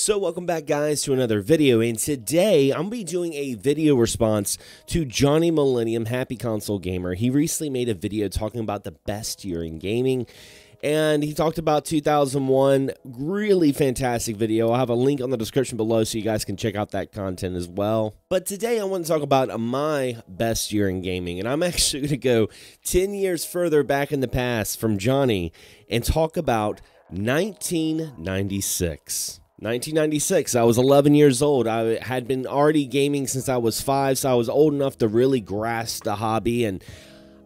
So welcome back, guys, to another video, and today I'm going to be doing a video response to Johnny Millennium, Happy Console Gamer. He recently made a video talking about the best year in gaming, and he talked about 2001. Really fantastic video. I'll have a link on the description below so you guys can check out that content as well. But today I want to talk about my best year in gaming, and I'm actually going to go 10 years further back in the past from Johnny and talk about 1996. 1996, I was 11 years old. I had been already gaming since I was 5, so I was old enough to really grasp the hobby, and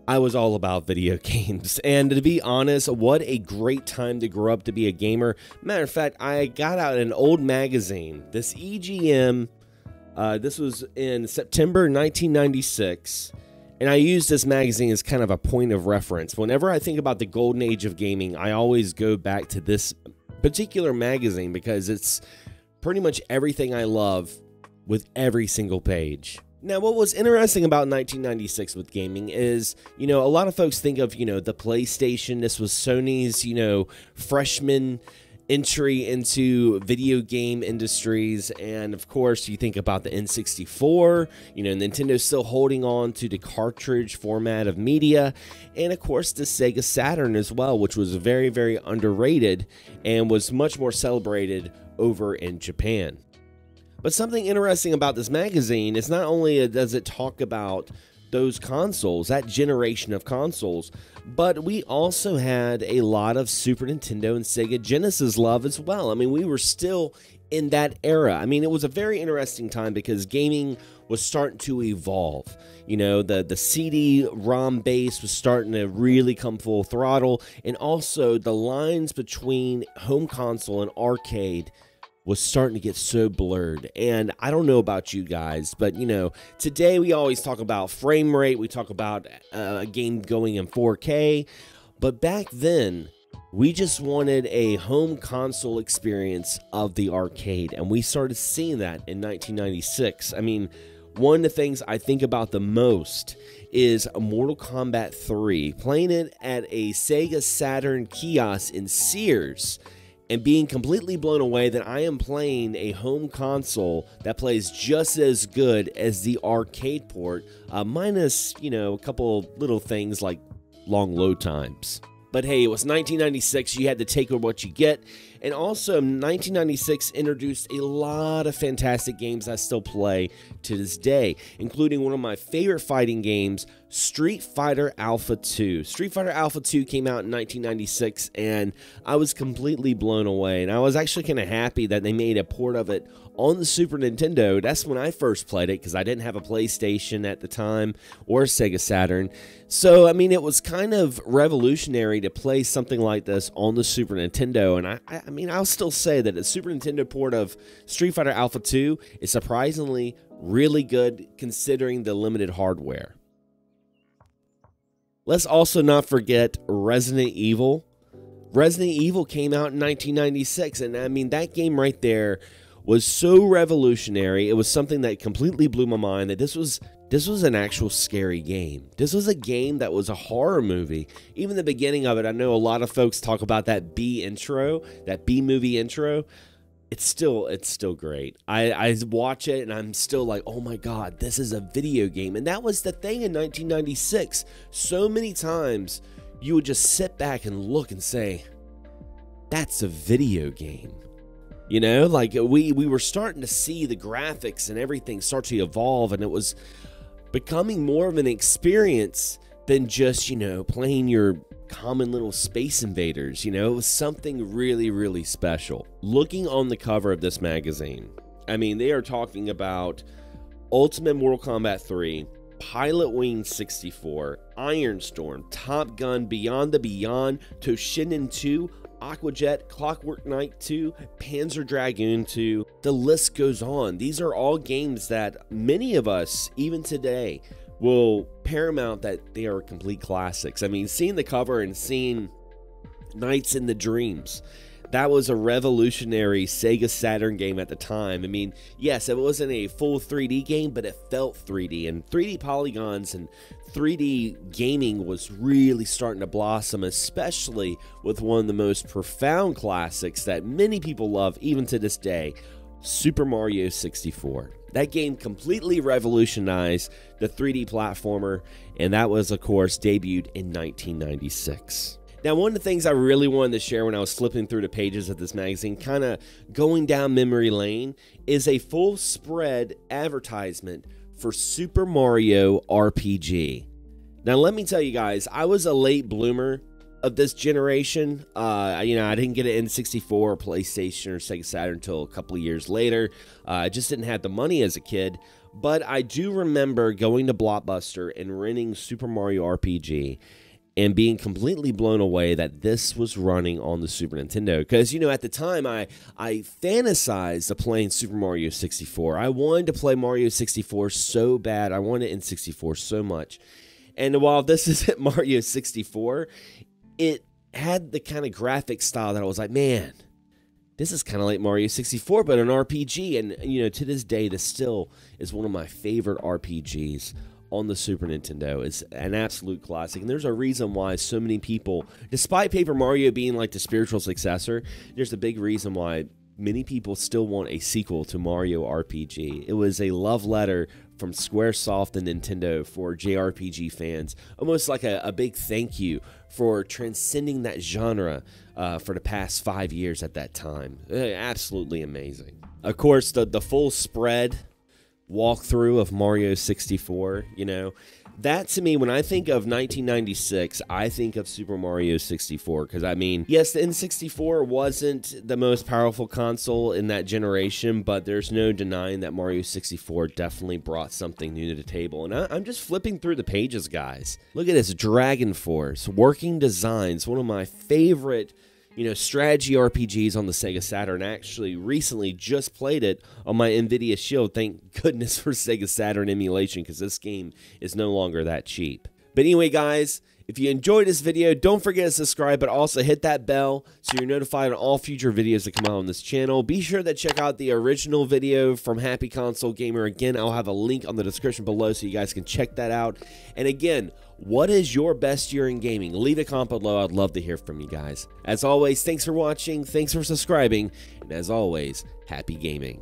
I was all about video games. And to be honest, what a great time to grow up to be a gamer. Matter of fact, I got out an old magazine, this EGM. This was in September 1996. And I use this magazine as kind of a point of reference. Whenever I think about the golden age of gaming, I always go back to this particular magazine because it's pretty much everything I love with every single page. Now, what was interesting about 1996 with gaming is, a lot of folks think of, the PlayStation. This was Sony's, freshman entry into video game industries, and of course you think about the N64. Nintendo's still holding on to the cartridge format of media, and of course the Sega Saturn as well, which was very, very underrated and was much more celebrated over in Japan. But something interesting about this magazine is not only does it talk about those consoles, that generation of consoles, but we also had a lot of Super Nintendo and Sega Genesis love as well. I mean, we were still in that era. I mean, it was a very interesting time because gaming was starting to evolve. The CD-ROM base was starting to really come full throttle, and also the lines between home console and arcade was starting to get so blurred. And I don't know about you guys, but today we always talk about frame rate, we talk about a game going in 4K, but back then we just wanted a home console experience of the arcade, and we started seeing that in 1996. I mean, one of the things I think about the most is Mortal Kombat 3, playing it at a Sega Saturn kiosk in Sears, and being completely blown away that I am playing a home console that plays just as good as the arcade port, minus, a couple little things like long load times. But hey, it was 1996, you had to take what you get. And also, 1996 introduced a lot of fantastic games I still play to this day, including one of my favorite fighting games, Street Fighter Alpha 2. Street Fighter Alpha 2 came out in 1996, and I was completely blown away. And I was actually kind of happy that they made a port of it on the Super Nintendo. That's when I first played it, because I didn't have a PlayStation at the time or a Sega Saturn. So, I mean, it was kind of revolutionary to play something like this on the Super Nintendo. And I mean, I'll still say that the Super Nintendo port of Street Fighter Alpha 2 is surprisingly really good considering the limited hardware. Let's also not forget Resident Evil. Resident Evil came out in 1996, and I mean, that game right there was so revolutionary. It was something that completely blew my mind, that this was an actual scary game. This was a game that was a horror movie. Even the beginning of it, I know a lot of folks talk about that B intro, that B movie intro. It's still great. I watch it and I'm still like, oh my God, this is a video game. And that was the thing in 1996. So many times you would just sit back and look and say, that's a video game. Like we were starting to see the graphics and everything start to evolve, and it was becoming more of an experience than just, playing your common little Space Invaders. It was something really, really special. Looking on the cover of this magazine, I mean, they are talking about Ultimate Mortal Kombat 3, Pilotwings 64, Iron Storm, Top Gun, Beyond the Beyond, Toshinden 2, Aquajet, Clockwork Knight 2, Panzer Dragoon 2, the list goes on. These are all games that many of us, even today, will paramount that they are complete classics. I mean, seeing the cover and seeing Nights in the Dreams, That was a revolutionary Sega Saturn game at the time. I mean, yes, it wasn't a full 3D game, but it felt 3D, and 3D polygons and 3D gaming was really starting to blossom, especially with one of the most profound classics that many people love even to this day, Super Mario 64. That game completely revolutionized the 3D platformer, and that was, of course, debuted in 1996. Now, one of the things I really wanted to share when I was flipping through the pages of this magazine, kind of going down memory lane, is a full spread advertisement for Super Mario RPG. Now, let me tell you guys, I was a late bloomer of this generation. I didn't get an N64 or PlayStation or Sega Saturn until a couple of years later. I just didn't have the money as a kid. But I do remember going to Blockbuster and renting Super Mario RPG and being completely blown away that this was running on the Super Nintendo. Because, at the time, I fantasized of playing Super Mario 64. I wanted to play Mario 64 so bad. I wanted N64 so much. And while this isn't Mario 64, it had the kind of graphic style that I was like, man, this is kind of like Mario 64, but an RPG. And, to this day, this still is one of my favorite RPGs on the Super Nintendo. It's an absolute classic, and there's a reason why so many people, despite Paper Mario being like the spiritual successor, there's a big reason why many people still want a sequel to Mario RPG. It was a love letter from Squaresoft and Nintendo for JRPG fans, almost like a big thank you for transcending that genre for the past 5 years at that time. Absolutely amazing. Of course, the full spread walkthrough of Mario 64, that to me, when I think of 1996, I think of Super Mario 64, because yes, the N64 wasn't the most powerful console in that generation, but there's no denying that Mario 64 definitely brought something new to the table. And I'm just flipping through the pages, guys. Look at this, Dragon Force, Working Designs, one of my favorite strategy RPGs on the Sega Saturn. Actually, recently just played it on my NVIDIA Shield. Thank goodness for Sega Saturn emulation, because this game is no longer that cheap. But anyway, guys, if you enjoyed this video, don't forget to subscribe, but also hit that bell so you're notified on all future videos that come out on this channel. Be sure to check out the original video from Happy Console Gamer. Again, I'll have a link on the description below so you guys can check that out. And again, what is your best year in gaming? Leave a comment below. I'd love to hear from you guys. As always, thanks for watching, thanks for subscribing, and as always, happy gaming.